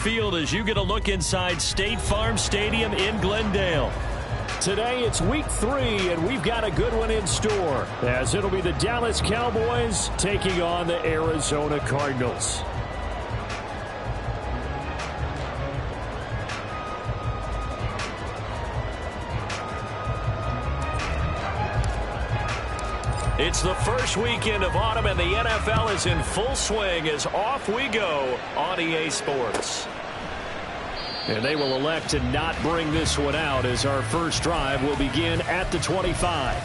field as you get a look inside State Farm Stadium in Glendale. Today it's week 3, and we've got a good one in store, as it'll be the Dallas Cowboys taking on the Arizona Cardinals. It's the first weekend of autumn, and the NFL is in full swing as off we go on EA Sports. And they will elect to not bring this one out as our first drive will begin at the 25.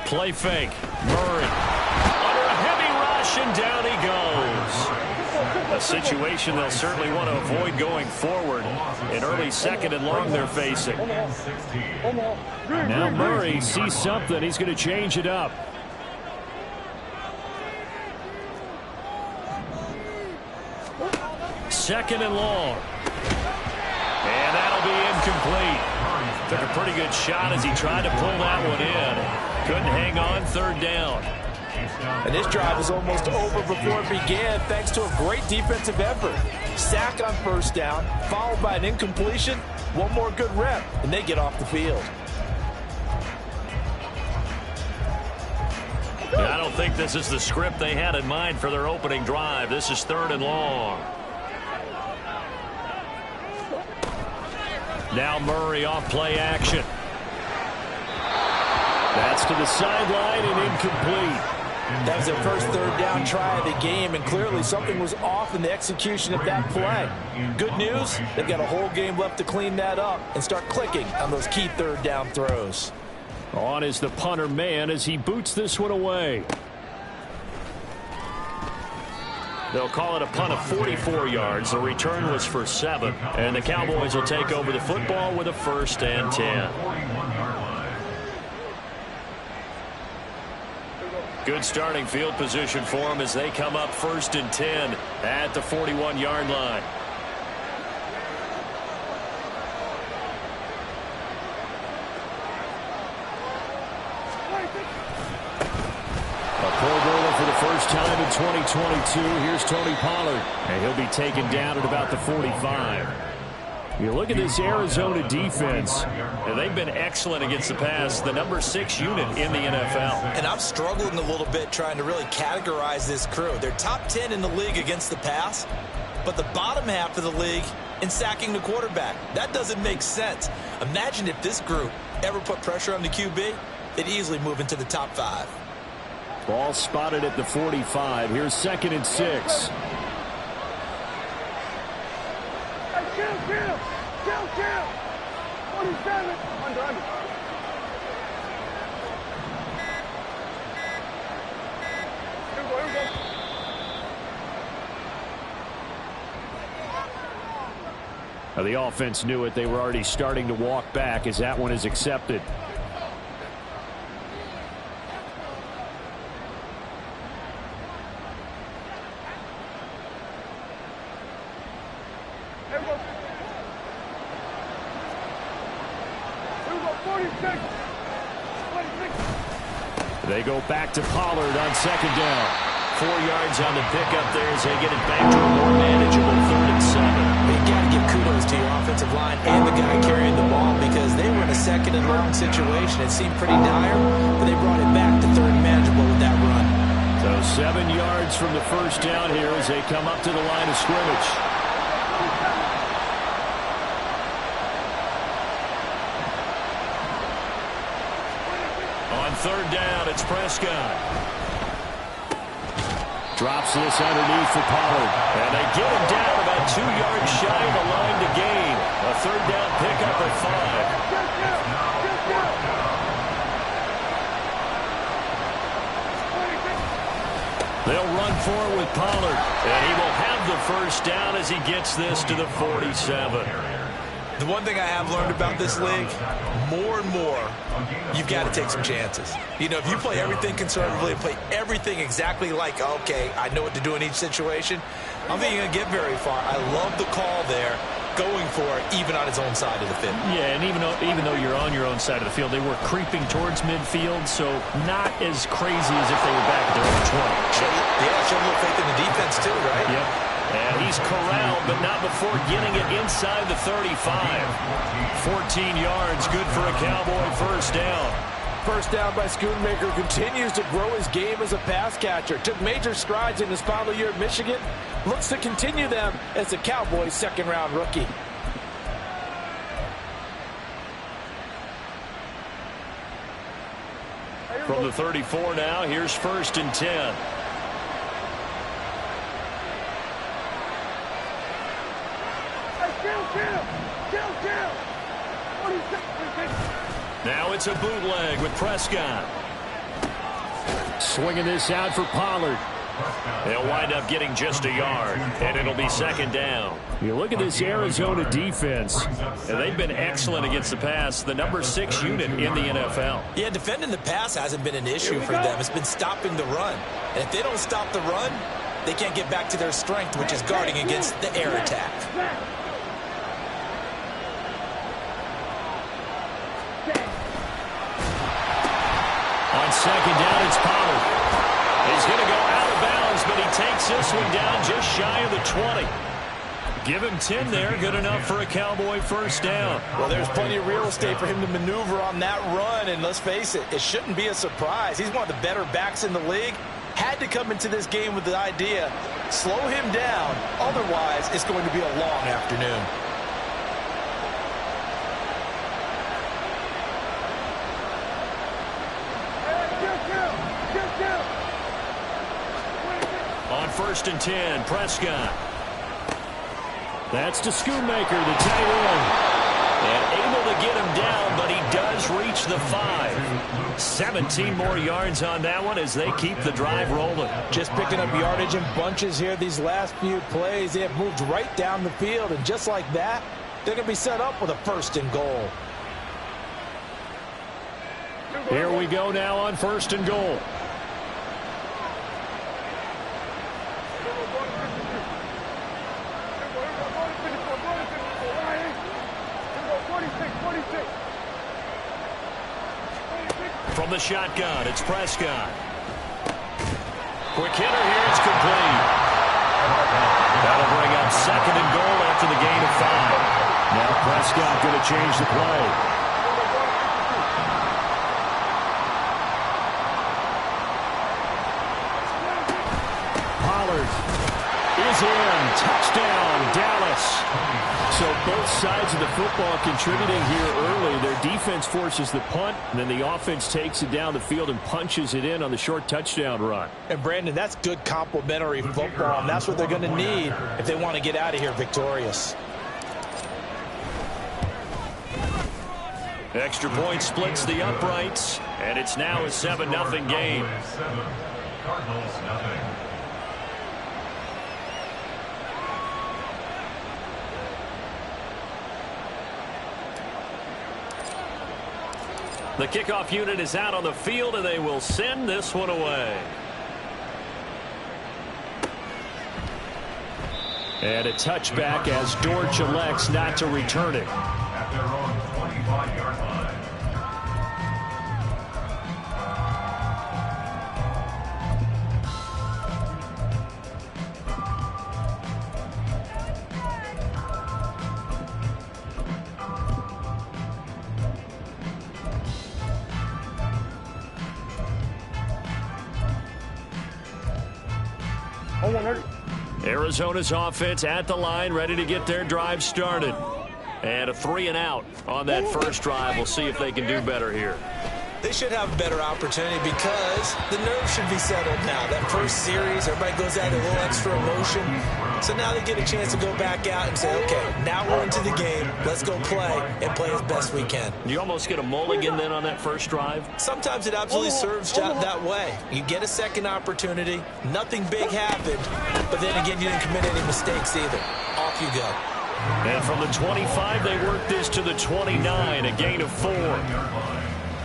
Play fake. Murray under a heavy rush, and down he goes. A situation they'll certainly want to avoid going forward. An early second and long they're facing. Now Murray sees something. He's going to change it up. Second and long. And that'll be incomplete. Took a pretty good shot as he tried to pull that one in. Couldn't hang on, third down. And this drive was almost over before it began thanks to a great defensive effort. Sack on first down, followed by an incompletion. One more good rep, and they get off the field. I don't think this is the script they had in mind for their opening drive. This is third and long. Now Murray off play action. That's to the sideline and incomplete. That was their first third down try of the game, and clearly something was off in the execution of that play. Good news, they've got a whole game left to clean that up and start clicking on those key third down throws. On is the punter man as he boots this one away. They'll call it a punt of 44 yards. The return was for 7. And the Cowboys will take over the football with a 1st and 10. Good starting field position for them as they come up 1st and 10 at the 41-yard line. For the first time in 2022, here's Tony Pollard, and he'll be taken down at about the 45. You look at this Arizona defense, and they've been excellent against the pass, the number 6 unit in the NFL. And I'm struggling a little bit trying to really categorize this crew. They're top 10 in the league against the pass, but the bottom half of the league in sacking the quarterback. That doesn't make sense. Imagine if this group ever put pressure on the QB, they'd easily move into the top 5. Ball spotted at the 45. Here's 2nd and 6. Chill. 47. Under. Here we go. Now the offense knew it. They were already starting to walk back as that one is accepted. They go back to Pollard on 2nd down. 4 yards on the pickup there as they get it back to a more manageable 3rd and 7. You got to give kudos to your offensive line and the guy carrying the ball because they were in a 2nd and long situation. It seemed pretty dire, but they brought it back to 3rd and manageable with that run. So 7 yards from the first down here as they come up to the line of scrimmage. On 3rd down, it's Prescott. Drops this underneath for Pollard. And they get him down about 2 yards shy of the line to gain. A 3rd down pickup at 5. They'll run for it with Pollard, and he will have the first down as he gets this to the 47. The one thing I have learned about this league, more and more, you've got to take some chances. You know, if you play everything conservatively, play everything exactly like, okay, I know what to do in each situation, I don't think you're going to get very far. I love the call there, going for it, even on his own side of the field. Yeah, and even though you're on your own side of the field, they were creeping towards midfield, so not as crazy as if they were back at their own 20. Show a little faith in the defense too, right? Yep. And he's corralled, but not before getting it inside the 35. 14 yards, good for a Cowboy first down. First down by Schoonmaker, continues to grow his game as a pass catcher. Took major strides in his final year at Michigan. Looks to continue them as the Cowboys' second-round rookie. From the 34 now, here's 1st and 10. Now it's a bootleg with Prescott. Swinging this out for Pollard. They'll wind up getting just a yard, and it'll be 2nd down. You look at this Arizona defense, and they've been excellent against the pass, the number 6 unit in the NFL. Yeah, defending the pass hasn't been an issue for them. It's been stopping the run. And if they don't stop the run, they can't get back to their strength, which is guarding against the air attack. On 2nd down, it's Pollard. He's going to go out of bounds, but he takes this one down just shy of the 20. Give him 10 there, good enough for a Cowboy first down. Well, there's plenty of real estate for him to maneuver on that run, and let's face it, it shouldn't be a surprise. He's one of the better backs in the league. Had to come into this game with the idea, slow him down, otherwise it's going to be a long afternoon. On 1st and 10, Prescott. That's to Schoonmaker, the tight end. And able to get him down, but he does reach the 5. 17 more yards on that one as they keep the drive rolling. Just picking up yardage in bunches here these last few plays. They have moved right down the field, and just like that, they're going to be set up with a 1st and goal. Here we go now on 1st and goal. From the shotgun, it's Prescott. Quick hitter here, it's complete. That'll bring up 2nd and goal after the gain of 5. Now Prescott going to change the play. Pollard is in. Touchdown, Dallas. So both sides of the football contributing here early. Their defense forces the punt, and then the offense takes it down the field and punches it in on the short touchdown run. And, Brandon, that's good complementary football, and that's what they're going to need if they want to get out of here victorious. Extra point splits the uprights, and it's now a 7-0 game. Cardinals nothing. The kickoff unit is out on the field, and they will send this one away. And a touchback as Dortch elects not to return it. At their own 25-yard line. Arizona's offense at the line, ready to get their drive started. And a 3-and-out on that first drive. We'll see if they can do better here. They should have a better opportunity because the nerves should be settled now. That first series, everybody goes out with a little extra emotion. So now they get a chance to go back out and say, okay, now we're into the game. Let's go play and play as best we can. You almost get a mulligan then on that first drive? Sometimes it absolutely serves that way. You get a second opportunity. Nothing big happened. But then again, you didn't commit any mistakes either. Off you go. And from the 25, they work this to the 29, a gain of 4.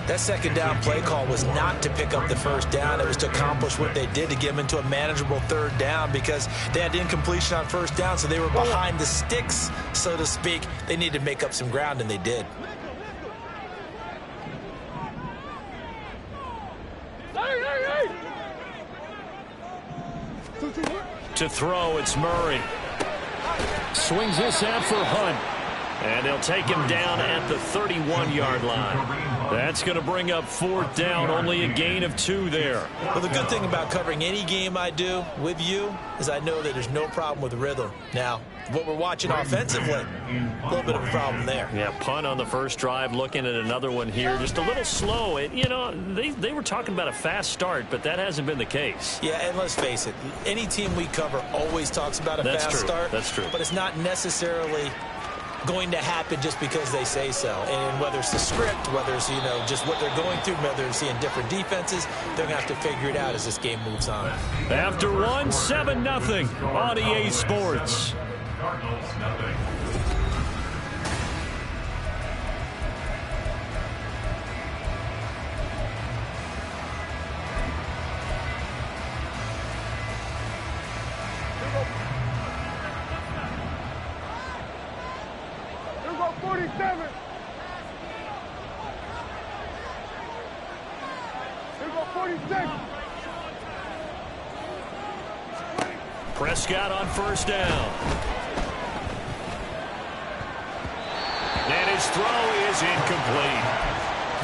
That second down play call was not to pick up the first down. It was to accomplish what they did, to get them into a manageable third down, because they had incompletion on first down, so they were behind the sticks, so to speak. They needed to make up some ground, and they did. To throw, it's Murray. Swings this out for Hunt. And they'll take him down at the 31-yard line. That's going to bring up fourth down, only a gain of 2 there. Well, the good thing about covering any game I do with you is I know that there's no problem with rhythm. Now, what we're watching offensively, a little bit of a problem there. Yeah, punt on the first drive, looking at another one here. Just a little slow. You know, they were talking about a fast start, but that hasn't been the case. Yeah, and let's face it, any team we cover always talks about a fast start. That's true. But it's not necessarily going to happen just because they say so. And whether it's the script, whether it's, just what they're going through, whether they're seeing different defenses, they're going to have to figure it out as this game moves on. After 7-0 on EA Sports. Cardinals, nothing. Here go 47. Here go 46. Prescott on first down. And his throw is incomplete.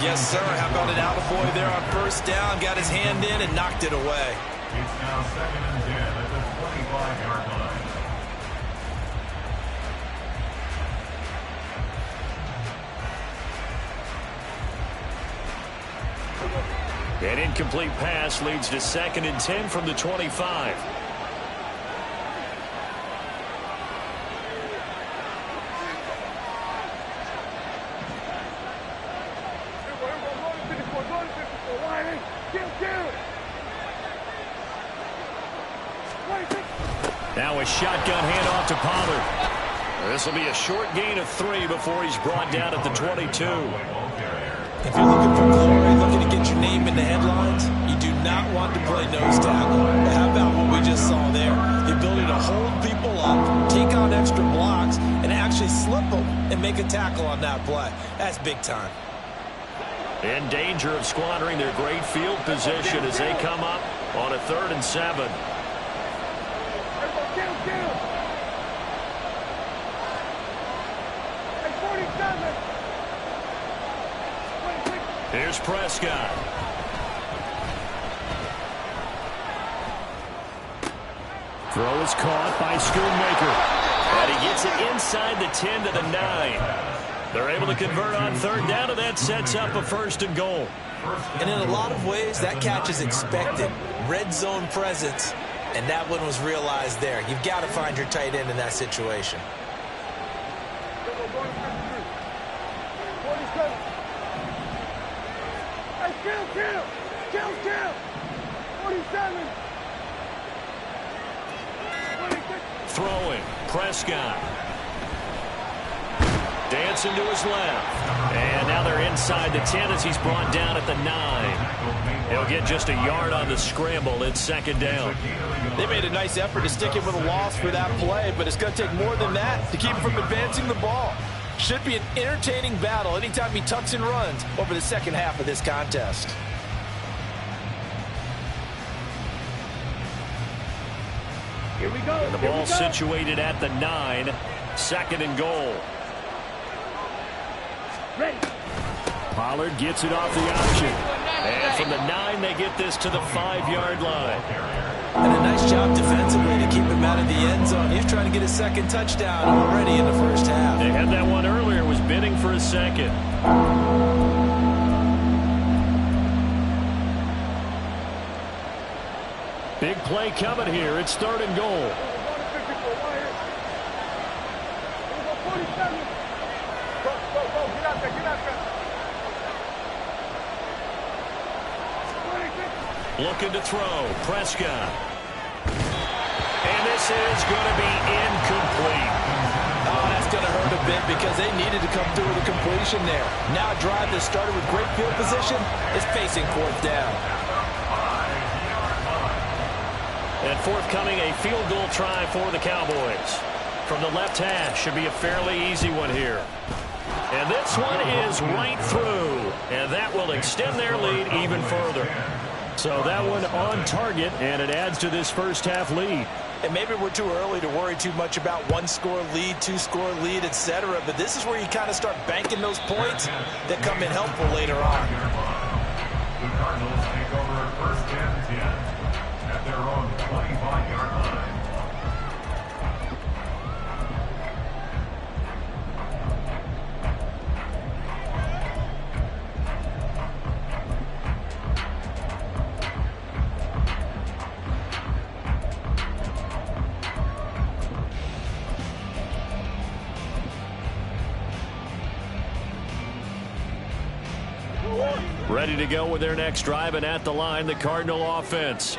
Yes, sir. How about an attaboy there on first down? Got his hand in and knocked it away. It's now 2nd and 10 at the 25-yard line. An incomplete pass leads to 2nd and 10 from the 25. Now a shotgun handoff to Pollard. This will be a short gain of 3 before he's brought down at the 22. If you're looking for glory, looking to get your name in the headlines, you do not want to play nose tackle. But how about what we just saw there? The ability to hold people up, take on extra blocks, and actually slip them and make a tackle on that play. That's big time. In danger of squandering their great field position as they come up on a 3rd and 7. Here's Prescott. Throw is caught by Schoonmaker. And he gets it inside the 10 to the 9. They're able to convert on 3rd down, and that sets up a 1st and goal. And in a lot of ways, that catch is expected. Red zone presence, and that one was realized there. You've got to find your tight end in that situation. Kill. 47. Throwing, Prescott. Dancing to his left. And now they're inside the 10 as he's brought down at the 9. He'll get just a yard on the scramble. It's 2nd down. They made a nice effort to stick him with a loss for that play, but it's going to take more than that to keep him from advancing the ball. Should be an entertaining battle anytime he tucks and runs over the second half of this contest. Here we go. And the ball situated at the 9. 2nd and goal. Ready. Pollard gets it off the option. And from the 9, they get this to the 5-yard line. And a nice job defensively to keep him out of the end zone. He's trying to get his 2nd touchdown already in the first half. They had that one earlier, was bidding for a 2nd. Big play coming here. It's 3rd and goal. 47. Go, get out there. 26. Looking to throw. Prescott. And this is going to be incomplete. Oh, that's going to hurt a bit because they needed to come through with a completion there. Now a drive that started with great field position is facing 4th down. And forthcoming, a field goal try for the Cowboys. From the left hash, should be a fairly easy one here. And this one is right through. And that will extend their lead even further. So that one on target, and it adds to this first half lead. And maybe we're too early to worry too much about 1-score lead, 2-score lead, etc. But this is where you kind of start banking those points that come in helpful later on. The Cardinals take over 1st and 10 at their own 25-yard line. Ready to go with their next drive, and at the line, the Cardinal offense.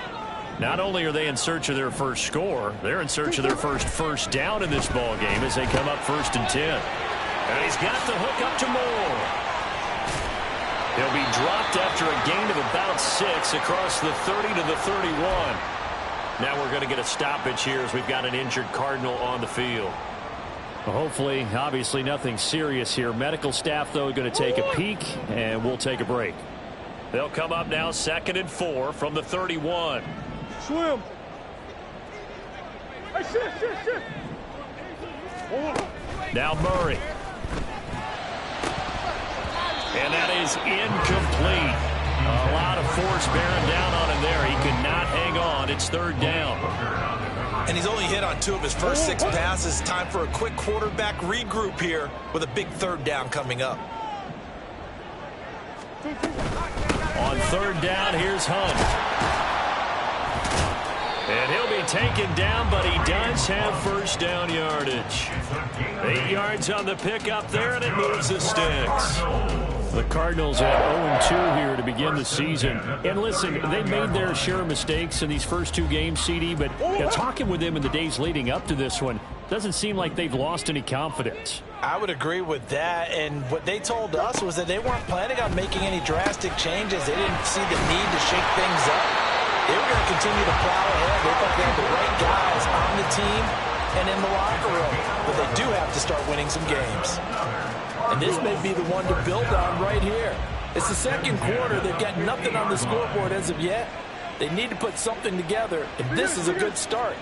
Not only are they in search of their first score, they're in search of their first down in this ball game as they come up 1st and 10. And he's got the hook up to Moore. He'll be dropped after a gain of about 6 across the 30 to the 31. Now we're going to get a stoppage here as we've got an injured Cardinal on the field. Well, hopefully, obviously nothing serious here. Medical staff, though, going to take a peek, and we'll take a break. They'll come up now 2nd and 4 from the 31. Swim. Hey, shit. Now Murray. And that is incomplete. A lot of force bearing down on him there. He could not hang on. It's 3rd down. And he's only hit on 2 of his first 6 passes. Time for a quick quarterback regroup here with a big 3rd down coming up. On 3rd down, here's Hunt. And he'll be taken down, but he does have 1st down yardage. 8 yards on the pickup there, and it moves the sticks. The Cardinals at 0-2 here to begin the season. And listen, they made their share of mistakes in these first 2 games, CD, but talking with them in the days leading up to this one, doesn't seem like they've lost any confidence. I would agree with that, and what they told us was that they weren't planning on making any drastic changes. They didn't see the need to shake things up. They were going to continue to plow ahead. They thought they had the right guys on the team and in the locker room, but they do have to start winning some games. And this may be the one to build on right here. It's the 2nd quarter. They've got nothing on the scoreboard as of yet. They need to put something together, and this is a good start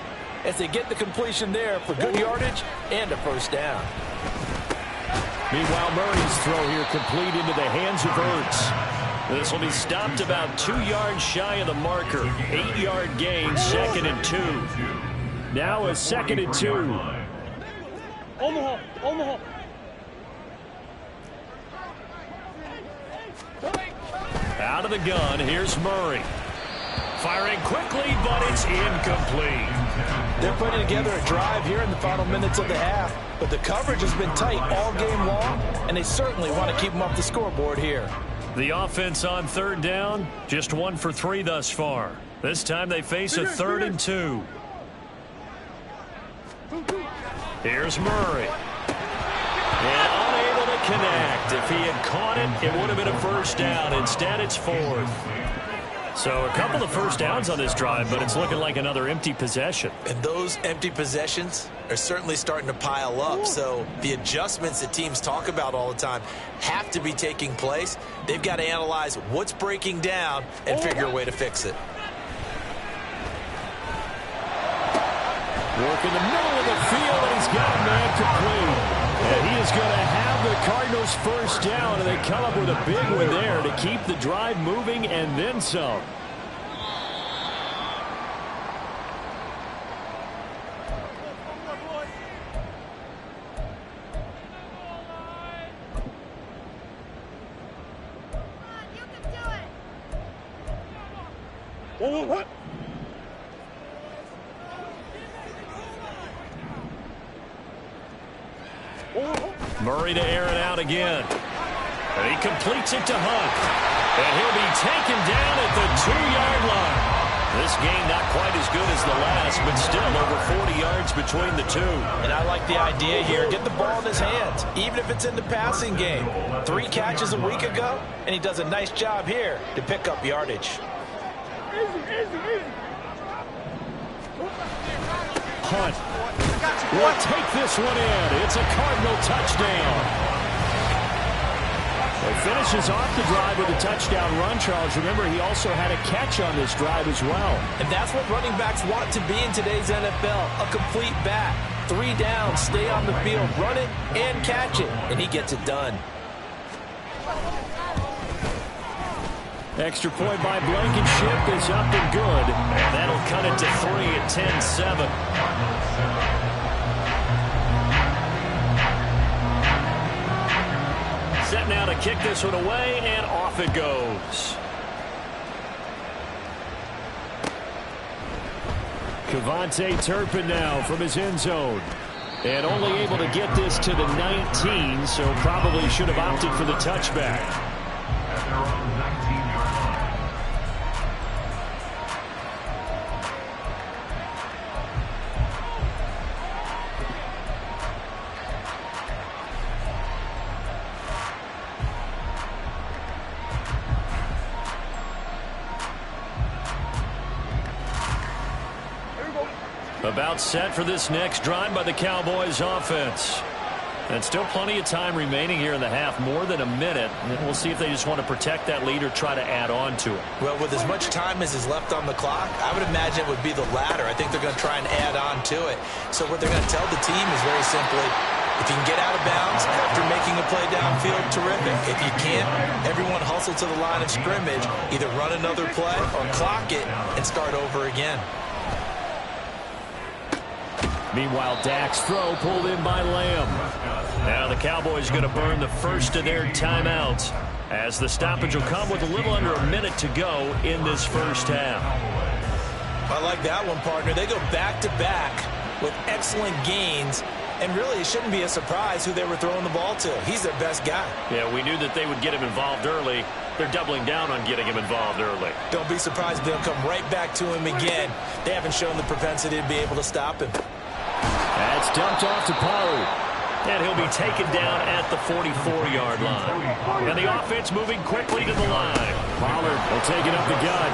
as they get the completion there for good yardage and a 1st down. Meanwhile, Murray's throw here complete into the hands of Ertz. This will be stopped about 2 yards shy of the marker. 8-yard gain, 2nd and 2. Now a 2nd and 2. Omaha. Out of the gun, here's Murray. Firing quickly, but it's incomplete. They're putting together a drive here in the final minutes of the half, but the coverage has been tight all game long, and they certainly want to keep them off the scoreboard here. The offense on 3rd down, just 1 for 3 thus far. This time they face a 3rd and 2. Here's Murray. And unable to connect. If he had caught it, it would have been a 1st down. Instead, it's 4th. So a couple of 1st downs on this drive, but it's looking like another empty possession. And those empty possessions are certainly starting to pile up. So the adjustments that teams talk about all the time have to be taking place. They've got to analyze what's breaking down and figure a way to fix it. Work in the middle of the field, and he's got a man complete. And he is going to have the Cardinals' 1st down, and they come up with a big one there to keep the drive moving and then some. Murray to air it out again. And he completes it to Hunt. And he'll be taken down at the 2-yard line. This game not quite as good as the last, but still over 40 yards between the two. And I like the idea here. Get the ball in his hands, even if it's in the passing game. 3 catches a week ago, and he does a nice job here to pick up yardage. Hunt will take this one in. It's a Cardinal touchdown. He finishes off the drive with a touchdown run, Charles. Remember, he also had a catch on this drive as well. And that's what running backs want to be in today's NFL, a complete back. 3 downs, stay on the field, run it, and catch it, and he gets it done. Extra point by Blankenship is up and good. And that'll cut it to 3 at 10-7. Set now to kick this one away, and off it goes. Kevontae Turpin now from his end zone. And only able to get this to the 19, so probably should have opted for the touchback. At their own 19-yard line. About set for this next drive by the Cowboys offense. And still plenty of time remaining here in the half, more than a minute. And we'll see if they just want to protect that lead or try to add on to it. Well, with as much time as is left on the clock, I would imagine it would be the latter. I think they're going to try and add on to it. So what they're going to tell the team is very simply, if you can get out of bounds after making a play downfield, terrific. If you can't, everyone hustle to the line of scrimmage, either run another play or clock it and start over again. Meanwhile, Dak's throw pulled in by Lamb. Now the Cowboys going to burn the first of their timeouts as the stoppage will come with a little under a minute to go in this first half. I like that one, partner. They go back-to-back with excellent gains, and really it shouldn't be a surprise who they were throwing the ball to. He's their best guy. Yeah, we knew that they would get him involved early. They're doubling down on getting him involved early. Don't be surprised if they'll come right back to him again. They haven't shown the propensity to be able to stop him. That's dumped off to Pollard. And he'll be taken down at the 44-yard line. And the offense moving quickly to the line. Pollard will take it up the gut.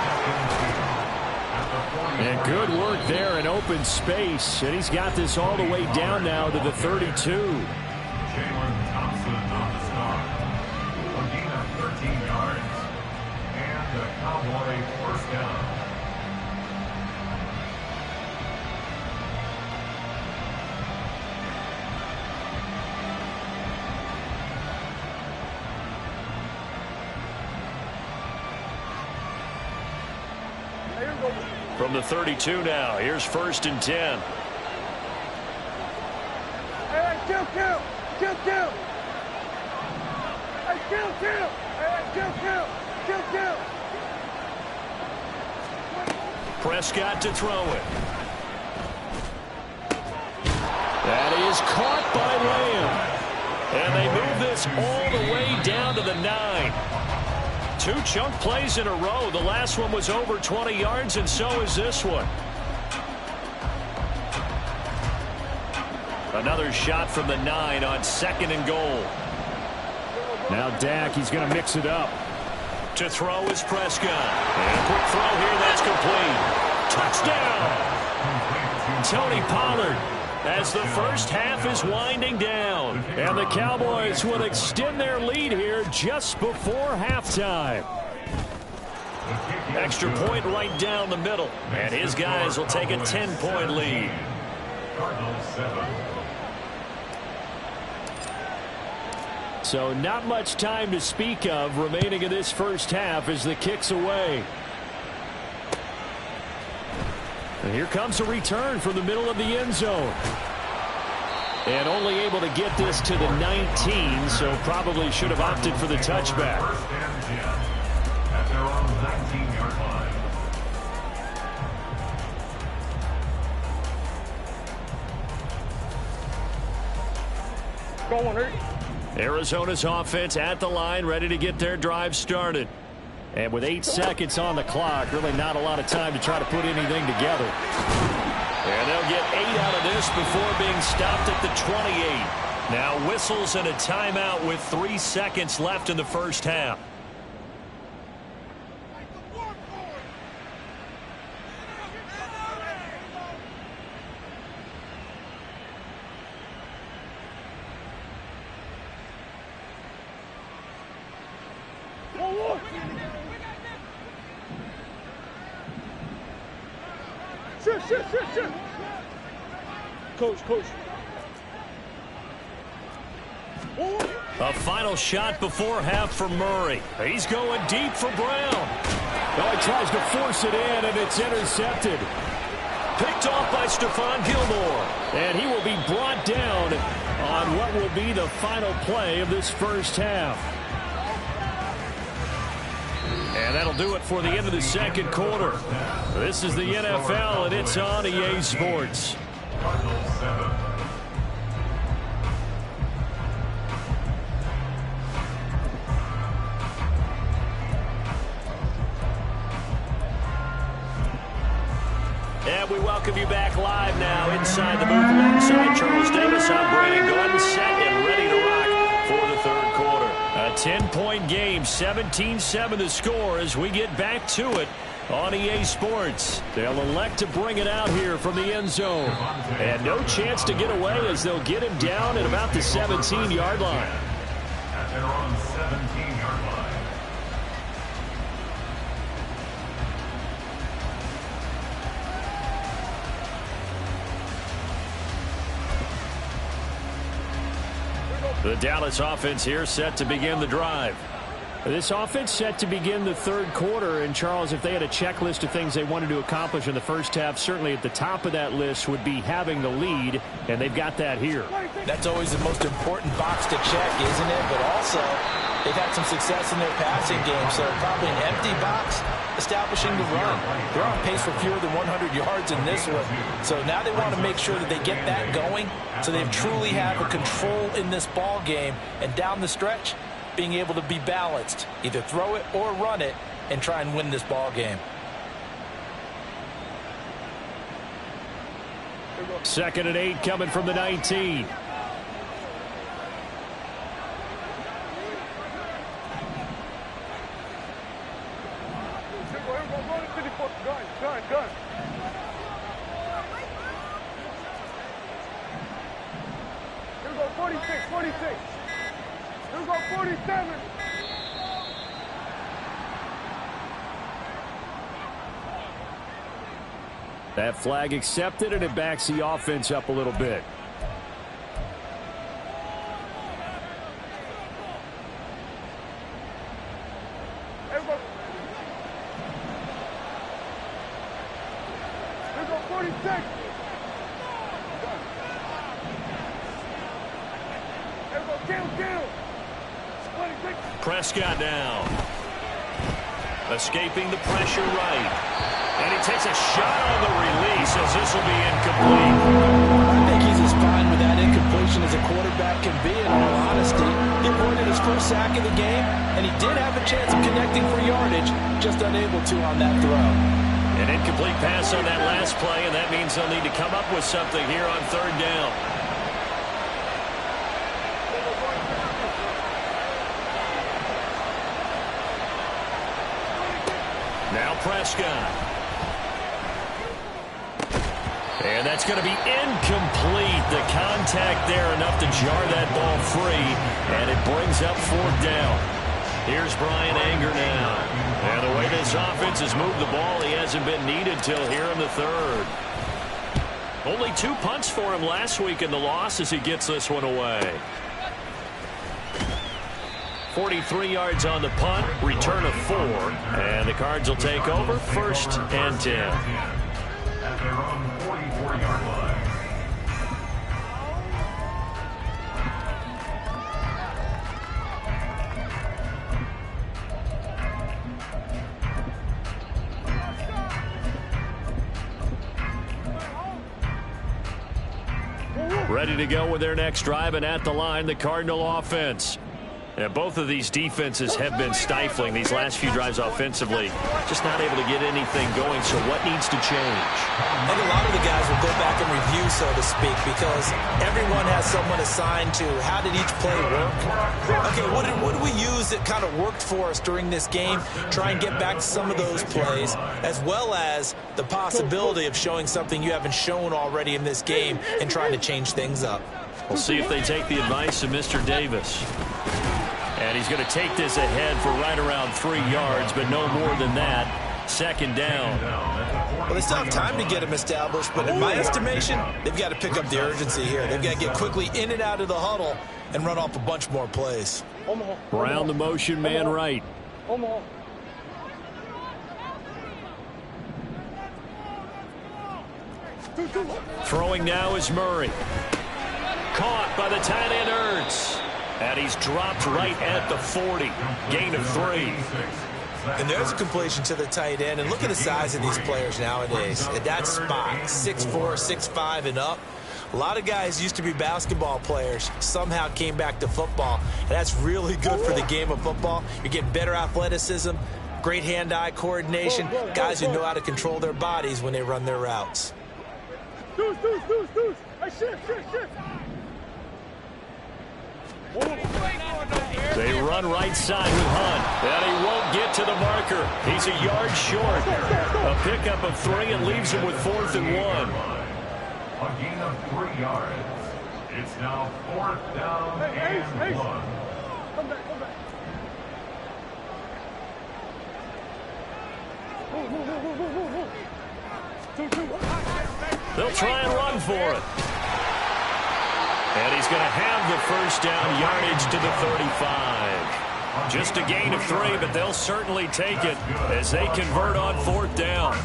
And good work there in open space. And he's got this all the way down now to the 32. Jalen Thompson on the start. A gain of 13 yards. And a Cowboy first down. From the 32 now, here's 1st and 10. Hey, kill. Hey, kill. Hey, kill. Prescott to throw it. That is caught by Lamb. And they move this all the way down to the 9. 2 chunk plays in a row. The last one was over 20 yards, and so is this one. Another shot from the 9 on 2nd and goal. Now Dak, he's going to mix it up. To throw is Prescott. And a quick throw here, that's complete. Touchdown! Tony Pollard, as the first half is winding down. And the Cowboys will extend their lead here just before halftime. Extra point right down the middle. And his guys will take a 10-point lead. Cardinals 7. So not much time to speak of remaining in this first half as the kick's away. And here comes a return from the middle of the end zone. And only able to get this to the 19, so probably should have opted for the touchback. 1st and 10 at their own 19-yard line. Arizona's offense at the line, ready to get their drive started. And with 8 seconds on the clock, really not a lot of time to try to put anything together. And they'll get 8 out of this before being stopped at the 28. Now whistles and a timeout with 3 seconds left in the first half. Shit. Coach. A final shot before half for Murray. He's going deep for Brown. Oh, he tries to force it in, and it's intercepted. Picked off by Stephon Gilmore. And he will be brought down on what will be the final play of this first half. And that'll do it for the end of the second quarter. This is the NFL, and it's on EA Sports. Cardinals 7. And we welcome you back live now inside the booth alongside Charles Davis. I'm Brandon Gordon, set and ready to rock for the third quarter. A 10-point game, 17-7 the score as we get back to it on EA Sports. They'll elect to bring it out here from the end zone. And no chance to get away as they'll get him down at about the 17-yard line. At their own 17-yard line. The Dallas offense here set to begin the drive. This offense set to begin the third quarter. And, Charles, if they had a checklist of things they wanted to accomplish in the first half, certainly at the top of that list would be having the lead, and they've got that here. That's always the most important box to check, isn't it? But also, they've had some success in their passing game, so probably an empty box establishing the run. They're on pace for fewer than 100 yards in this one. So now they want to make sure that they get that going so they truly have a control in this ball game, and down the stretch, being able to be balanced, either throw it or run it, and try and win this ball game. Second and 8 coming from the 19. Gun. Here we go, 46. Here we go, 47. That flag accepted, and it backs the offense up a little bit. Here we go. Here we go, 46. Here we go, kill. 26. Prescott now. Escaping the pressure right. And he takes a shot on the release as this will be incomplete. I think he's as fine with that incompletion as a quarterback can be, in all honesty. He avoided his first sack of the game, and he did have a chance of connecting for yardage, just unable to on that throw. An incomplete pass on that last play, and that means they'll need to come up with something here on third down. Now Prescott. And that's going to be incomplete. The contact there enough to jar that ball free, and it brings up fourth down. Here's Brian Anger now. And the way this offense has moved the ball, he hasn't been needed till here in the third. Only 2 punts for him last week in the loss as he gets this one away. 43 yards on the punt, return of 4, and the Cards will take over, 1st and 10. At their own 44-yard line. Ready to go with their next drive, and at the line, the Cardinal offense. And both of these defenses have been stifling these last few drives offensively. Just not able to get anything going, so what needs to change? I think a lot of the guys will go back and review, so to speak, because everyone has someone assigned to how did each play work. Okay, what did we use that kind of worked for us during this game? Try and get back to some of those plays, as well as the possibility of showing something you haven't shown already in this game and trying to change things up. We'll see if they take the advice of Mr. Davis. And he's going to take this ahead for right around 3 yards, but no more than that. Second down. Well, they still have time to get him established, but in my estimation, they've got to pick up the urgency here. They've got to get quickly in and out of the huddle and run off a bunch more plays. Brown the motion man right. Throwing now is Murray. Caught by the tight end Ertz. And he's dropped right at the 40. Gain of 3. And there's a completion to the tight end. And look at the size of these players nowadays. At that spot, 6'4", 6'5", and up. A lot of guys used to be basketball players, somehow came back to football. And that's really good for the game of football. You're getting better athleticism, great hand-eye coordination, guys who know how to control their bodies when they run their routes. Deuce. Hey, shift. They run right side with Hunt. And he won't get to the marker. He's a yard short. A pickup of 3 and leaves him with 4th and 1. A gain of 3 yards. It's now 4th down and 1. Come back. Move. They'll try and run for it. And he's going to have the first down, yardage to the 35. Just a gain of 3, but they'll certainly take it as they convert on 4th down.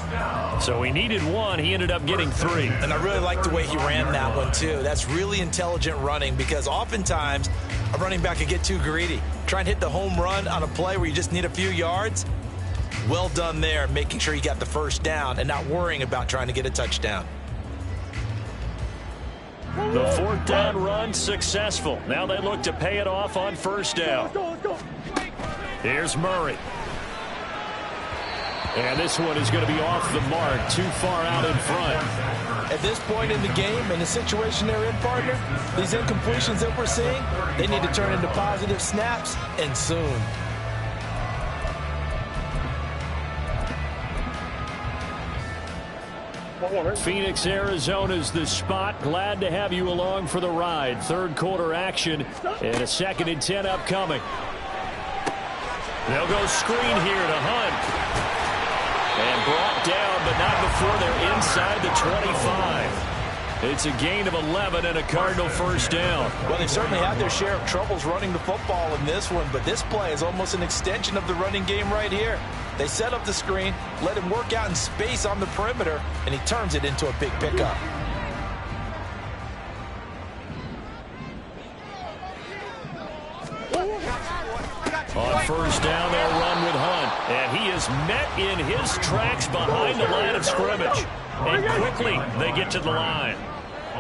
So he needed 1. He ended up getting 3. And I really like the way he ran that one, too. That's really intelligent running because oftentimes a running back can get too greedy. Try and hit the home run on a play where you just need a few yards. Well done there, making sure you got the first down and not worrying about trying to get a touchdown. The 4th down run successful. Now they look to pay it off on 1st down. Let's go. Here's Murray. And this one is going to be off the mark, too far out in front. At this point in the game, in the situation they're in, partner, these incompletions that we're seeing, they need to turn into positive snaps, and soon. Phoenix, Arizona's the spot. Glad to have you along for the ride. 3rd quarter action and a 2nd and 10 upcoming. They'll go screen here to Hunt. And brought down, but not before they're inside the 25. It's a gain of 11 and a Cardinal first down. Well, they certainly had their share of troubles running the football in this one, but this play is almost an extension of the running game right here. They set up the screen, let him work out in space on the perimeter, and he turns it into a big pickup. On 1st down, they'll run with Hunt. And he is met in his tracks behind the line of scrimmage. And quickly, they get to the line. A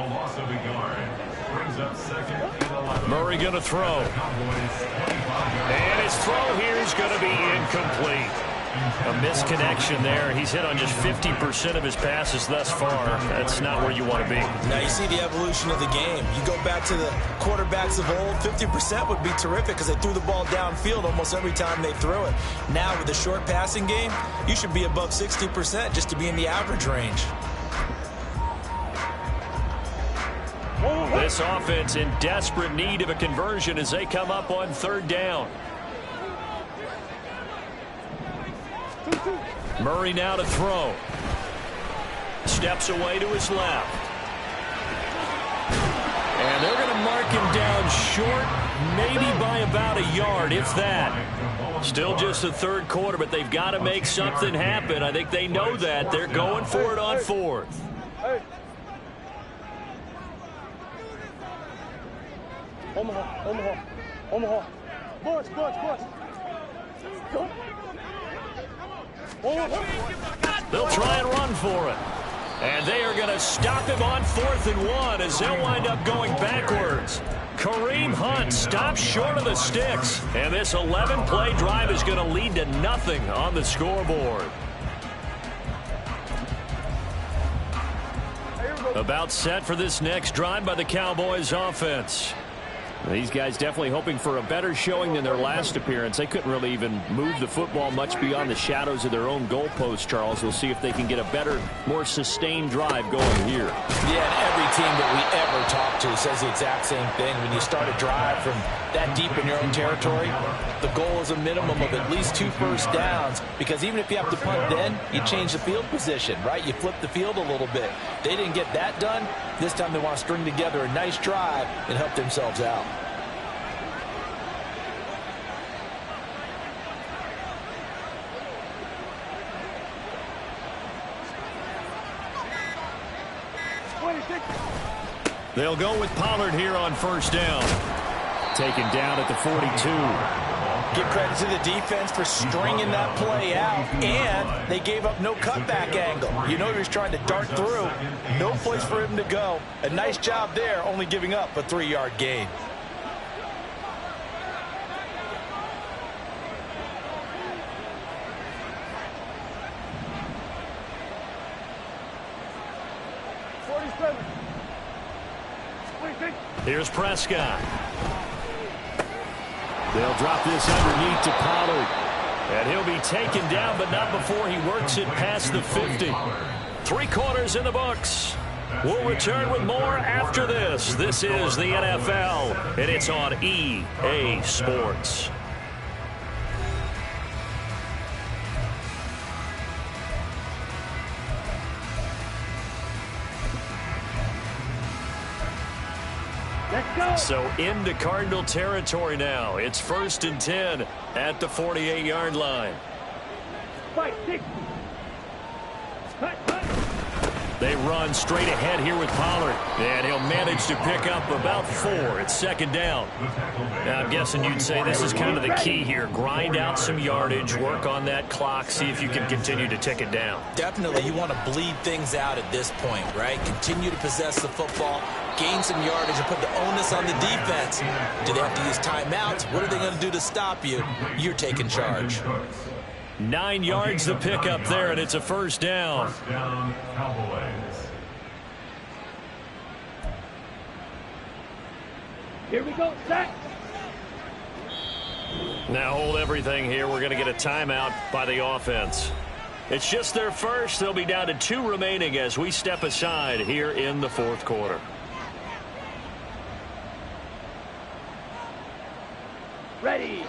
loss of a yard. Brings up 2nd and 11. Murray going to throw. And his throw here is going to be incomplete. A misconnection there. He's hit on just 50% of his passes thus far. That's not where you want to be. Now you see the evolution of the game. You go back to the quarterbacks of old, 50% would be terrific because they threw the ball downfield almost every time they threw it. Now with the short passing game, you should be above 60% just to be in the average range. This offense in desperate need of a conversion as they come up on 3rd down. Murray now to throw. Steps away to his left. And they're going to mark him down short, maybe by about a yard, if that. Still just the 3rd quarter, but they've got to make something happen. I think they know that. They're going for it on 4th. Hey. Omaha. Bunch. Go. They'll try and run for it. And they are going to stop him on 4th and 1 as they'll wind up going backwards. Kareem Hunt stops short of the sticks. And this 11-play drive is going to lead to nothing on the scoreboard. About set for this next drive by the Cowboys offense. These guys definitely hoping for a better showing than their last appearance. They couldn't really even move the football much beyond the shadows of their own goalpost, Charles. We'll see if they can get a better, more sustained drive going here. Yeah, and every team that we ever talk to says the exact same thing. When you start a drive from that deep in your own territory, the goal is a minimum of at least 2 first downs, because even if you have to punt then, you change the field position, right? You flip the field a little bit. They didn't get that done. This time they want to string together a nice drive and help themselves out. They'll go with Pollard here on first down. Taken down at the 42. Give credit to the defense for stringing that play out, and they gave up no cutback angle. You know he was trying to dart through. No place for him to go. A nice job there, only giving up a 3-yard gain. Here's Prescott. They'll drop this underneath to Pollard. And he'll be taken down, but not before he works it past the 50. 3 quarters in the books. We'll return with more after this. This is the NFL, and it's on EA Sports. So into Cardinal territory now. It's 1st and 10 at the 48-yard line. Fight, 60. They run straight ahead here with Pollard. And he'll manage to pick up about 4. It's 2nd down. Now, I'm guessing you'd say this is kind of the key here. Grind out some yardage, work on that clock, see if you can continue to tick it down. Definitely, you want to bleed things out at this point, right? Continue to possess the football, gain some yardage, and put the onus on the defense. Do they have to use timeouts? What are they going to do to stop you? You're taking charge. 9 yards to pick up there, and it's a 1st down. First down, Cowboys. Here we go, set. Now hold everything here. We're going to get a timeout by the offense. It's just their first. They'll be down to 2 remaining as we step aside here in the 4th quarter. Ready.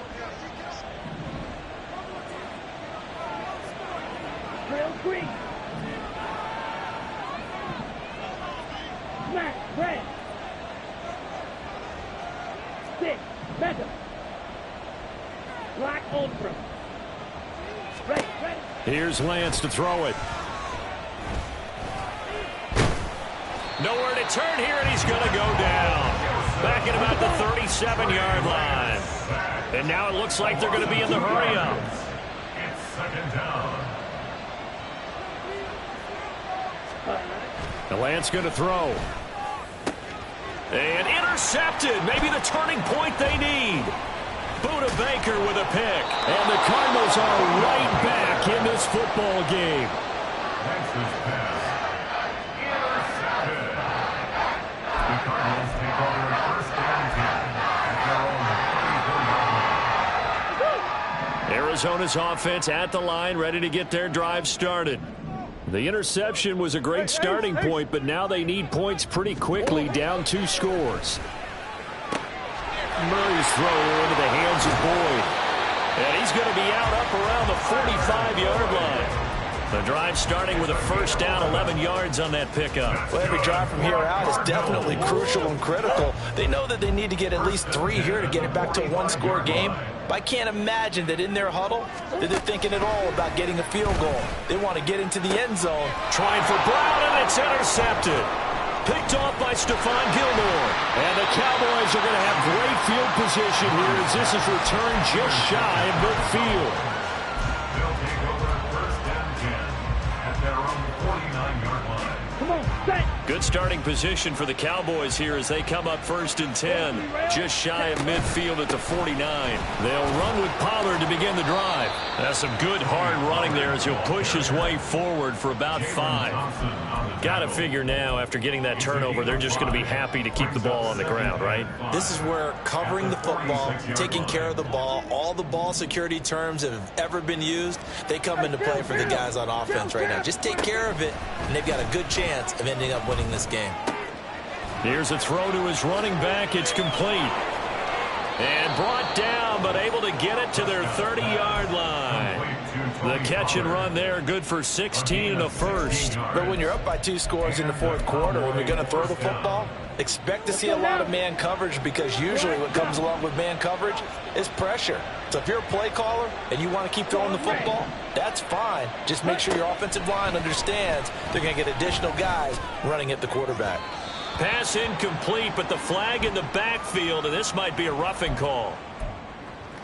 Trail Creek. Smack, red. 6, Meta. Black Ultra. Ready. Here's Lance to throw it. Nowhere to turn here, and he's going to go down. Back at about the 37-yard line. And now it looks like they're going to be in the hurry-up. It's 2nd down. The Lance going to throw. And intercepted. Maybe the turning point they need. Buda Baker with a pick. And the Cardinals are right back in this football game. Lance's pass. Intercepted. The Cardinals take over 1st down 10 at their own 34-yard line. Arizona's offense at the line, ready to get their drive started. The interception was a great starting point, but now they need points pretty quickly, down 2 scores. Murray's throw into the hands of Boyd. And he's going to be out up around the 45-yard line. The drive starting with a 1st down, 11 yards on that pickup. Well, every drive from here out is definitely crucial and critical. They know that they need to get at least 3 here to get it back to a 1-score game. But I can't imagine that in their huddle that they're thinking at all about getting a field goal. They want to get into the end zone. Trying for Brown, and it's intercepted. Picked off by Stephon Gilmore. And the Cowboys are going to have great field position here as this is returned just shy of midfield. They'll take over 1st and 10 at their own 49-yard line. Good starting position for the Cowboys here as they come up 1st and 10. Just shy of midfield at the 49. They'll run with Pollard to begin the drive. That's some good hard running there as he'll push his way forward for about 5. Got to figure now after getting that turnover, they're just going to be happy to keep the ball on the ground, right? This is where covering the football, taking care of the ball, all the ball security terms that have ever been used, they come into play for the guys on offense right now. Just take care of it, and they've got a good chance of ending up winning this game. Here's a throw to his running back. It's complete. And brought down, but able to get it to their 30-yard line. The catch and run there, good for 16 and a first. But when you're up by 2 scores in the 4th quarter and you're going to throw the football, expect to see a lot of man coverage, because usually what comes along with man coverage is pressure. So if you're a play caller and you want to keep throwing the football, that's fine. Just make sure your offensive line understands they're going to get additional guys running at the quarterback. Pass incomplete, but the flag in the backfield, and this might be a roughing call.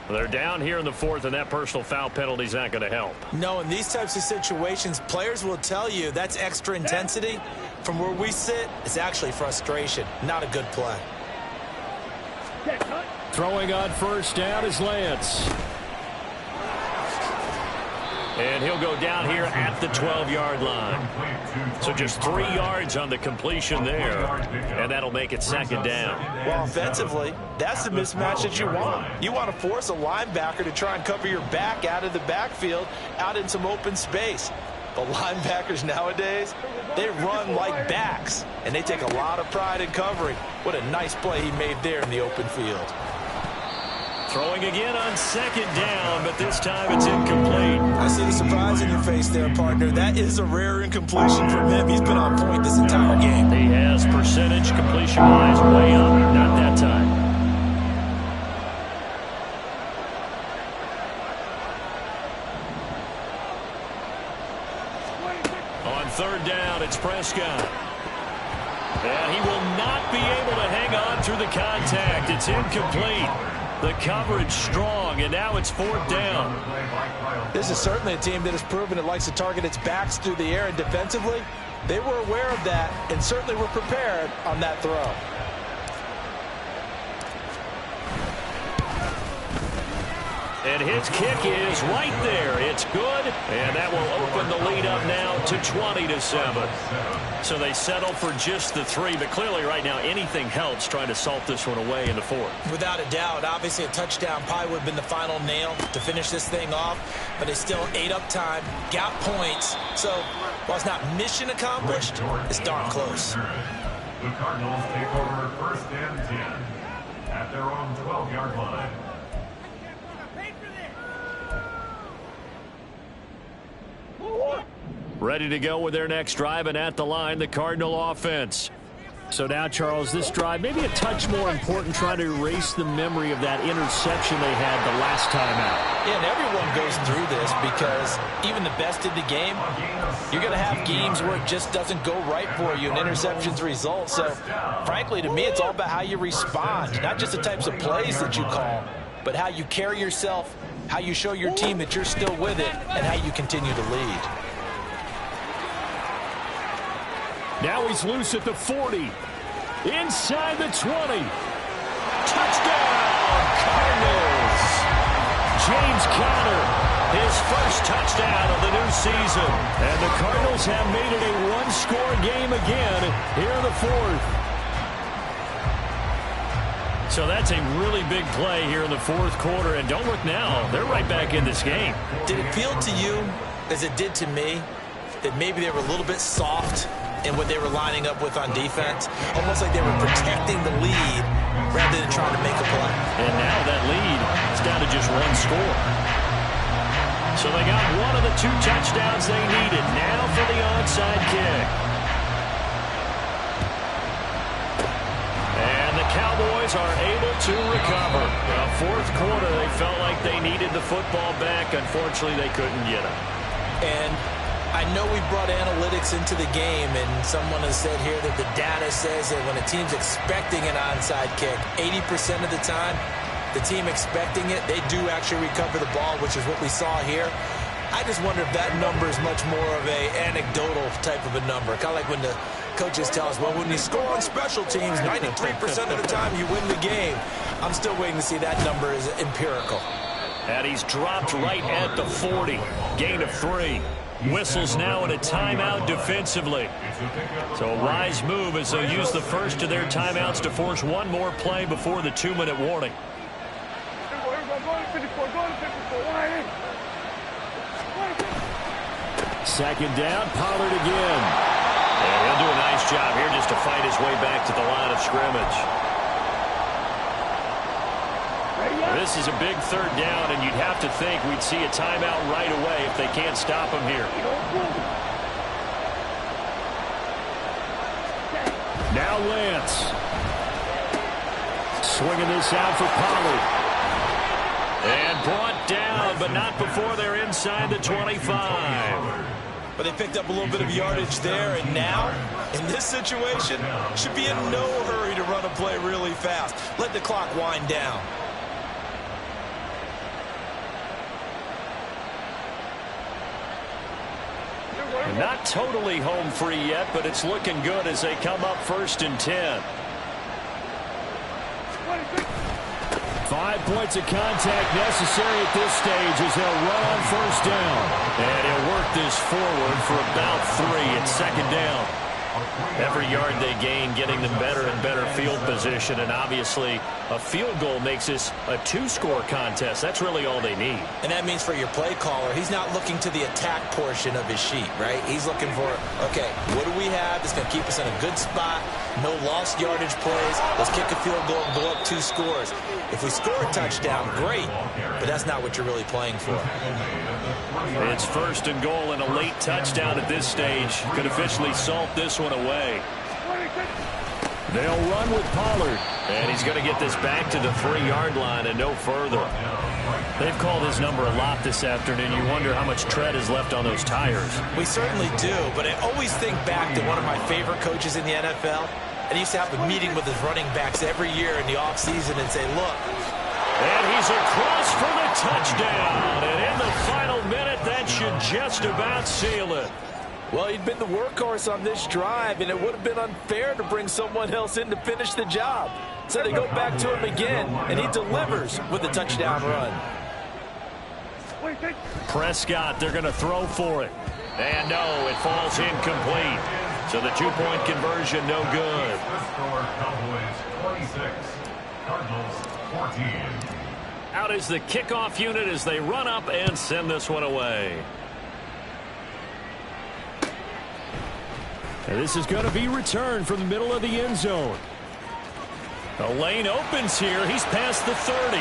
They're down here in the 4th, and that personal foul penalty is not going to help. No, in these types of situations, players will tell you that's extra intensity. From where we sit, it's actually frustration. Not a good play. Throwing on 1st down is Lance. And he'll go down here at the 12-yard line. So just 3 yards on the completion there. And that'll make it 2nd down. Well, offensively, that's the mismatch that you want. You want to force a linebacker to try and cover your back out of the backfield, out in some open space. But linebackers nowadays, they run like backs, and they take a lot of pride in covering. What a nice play he made there in the open field. Throwing again on 2nd down, but this time it's incomplete. I see the surprise in your face there, partner. That is a rare incompletion from him. He's been on point this entire game. He has percentage completion-wise way up. Not that time. On 3rd down, it's Prescott. And he will not be able to hang on through the contact. It's incomplete. The coverage strong, and now it's 4th down. This is certainly a team that has proven it likes to target its backs through the air, and defensively, they were aware of that and certainly were prepared on that throw. And his kick is right there. It's good, and that will open the lead up now to 20-7. So they settle for just the 3, but clearly right now anything helps trying to salt this one away in the 4th. Without a doubt, obviously a touchdown probably would have been the final nail to finish this thing off, but it's still ate up time, got points. So while it's not mission accomplished, it's darn close. The Cardinals take over 1st and 10 at their own 12-yard line. Ready to go with their next drive, and at the line, the Cardinal offense. So now, Charles, this drive maybe a touch more important, trying to erase the memory of that interception they had the last time out. Yeah, and everyone goes through this because even the best in the game, you're going to have games where it just doesn't go right for you and interceptions result. So, frankly, to me, it's all about how you respond, not just the types of plays that you call, but how you carry yourself, how you show your team that you're still with it, and how you continue to lead. Now he's loose at the 40. Inside the 20. Touchdown, Cardinals. James Conner, his first touchdown of the new season. And the Cardinals have made it a one-score game again here in the 4th. So that's a really big play here in the 4th quarter. And don't look now, they're right back in this game. Did it feel to you, as it did to me, that maybe they were a little bit soft in what they were lining up with on defense? Almost like they were protecting the lead rather than trying to make a play. And now that lead is down to just 1 score. So they got one of the 2 touchdowns they needed. Now for the onside kick. And the Cowboys are able to recover. The 4th quarter, they felt like they needed the football back. Unfortunately, they couldn't get it. And I know we brought analytics into the game, and someone has said here that the data says that when a team's expecting an onside kick, 80% of the time, the team expecting it, they do actually recover the ball, which is what we saw here. I just wonder if that number is much more of a anecdotal type of a number, kind of like when the coaches tell us, well, when you score on special teams, 93% of the time you win the game. I'm still waiting to see that number is empirical. And he's dropped right at the 40. Gain of 3. Whistles now in a timeout defensively. So a wise move as they'll use the first of their timeouts to force one more play before the 2-minute warning. Second down, Pollard again. And he'll do a nice job here just to fight his way back to the line of scrimmage. This is a big third down, and you'd have to think we'd see a timeout right away if they can't stop him here. Now Lance. Swinging this out for Pollard. And brought down, but not before they're inside the 25. But they picked up a little bit of yardage there, and now, in this situation, should be in no hurry to run a play really fast. Let the clock wind down. Not totally home free yet, but it's looking good as they come up 1st and 10. 5 points of contact necessary at this stage as they'll run on 1st down. And he'll work this forward for about 3 at 2nd down. Every yard they gain getting them better and better field position, and obviously a field goal makes this a 2-score contest. That's really all they need. And that means for your play caller, he's not looking to the attack portion of his sheet, right? He's looking for, okay, what do we have that's going to keep us in a good spot? No lost yardage plays. Let's kick a field goal and go up 2 scores. If we score a touchdown, great, but that's not what you're really playing for. It's 1st and goal, and a late touchdown at this stage could officially salt this one away. They'll run with Pollard, and he's going to get this back to the 3-yard line and no further. They've called his number a lot this afternoon. You wonder how much tread is left on those tires. We certainly do, but I always think back to one of my favorite coaches in the NFL. And he used to have a meeting with his running backs every year in the offseason and say, look. And he's across for the touchdown. And in the final minute, that should just about seal it. Well, he'd been the workhorse on this drive, and it would have been unfair to bring someone else in to finish the job. So they go back to him again, and he delivers with a touchdown run. Prescott, they're going to throw for it. And no, it falls incomplete. So the 2-point conversion, no good. Cowboys 26, Cardinals 14. Out is the kickoff unit as they run up and send this one away. And this is going to be returned from the middle of the end zone. The lane opens here. He's past the 30.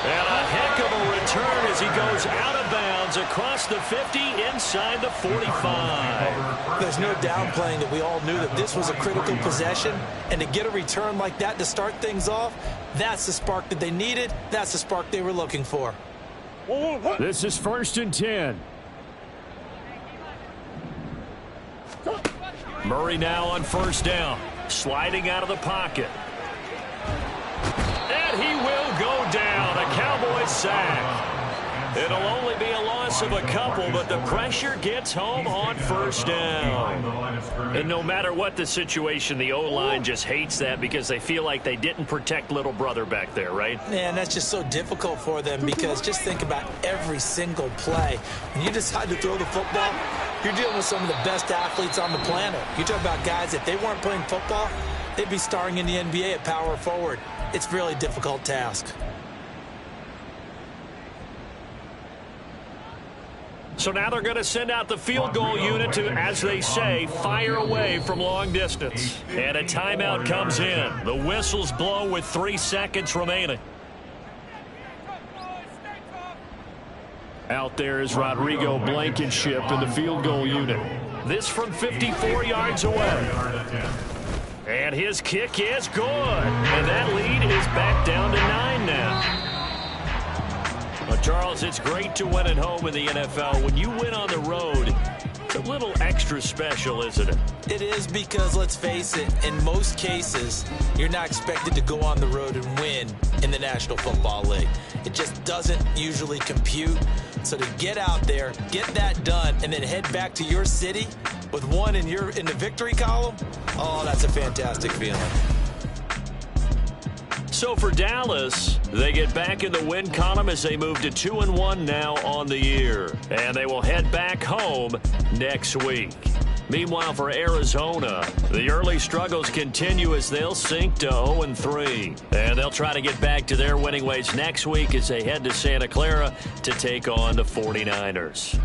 And a heck of a return as he goes out of bounds across the 50 inside the 45. There's no downplaying that we all knew that this was a critical possession. And to get a return like that to start things off, that's the spark that they needed. That's the spark they were looking for. This is 1st and 10. Murray now on 1st down. Sliding out of the pocket. And he will go down. A Cowboy sack. It'll only be a loss of a couple, but the pressure gets home on 1st down. And no matter what the situation, the O-line just hates that because they feel like they didn't protect little brother back there, right? Man, that's just so difficult for them because just think about every single play. When you decide to throw the football, you're dealing with some of the best athletes on the planet. You talk about guys, if they weren't playing football, they'd be starring in the NBA at power forward. It's a really difficult task. So now they're going to send out the field goal unit to, as they say, fire away from long distance. And a timeout comes in. The whistles blow with 3 seconds remaining. Out there is Rodrigo Blankenship in the field goal unit. This from 54 yards away. And his kick is good. And that lead is back down to 9 now. Well, Charles, it's great to win at home in the NFL. When you win on the road, a little extra special, isn't it? It is, because let's face it, in most cases, you're not expected to go on the road and win in the National Football League. It just doesn't usually compute. So to get out there, get that done, and then head back to your city with one in the victory column, oh, that's a fantastic feeling. So for Dallas, they get back in the win column as they move to 2-1 now on the year. And they will head back home next week. Meanwhile, for Arizona, the early struggles continue as they'll sink to 0-3. And they'll try to get back to their winning ways next week as they head to Santa Clara to take on the 49ers.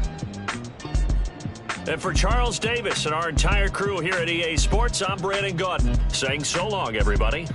And for Charles Davis and our entire crew here at EA Sports, I'm Brandon Gaudin saying so long, everybody.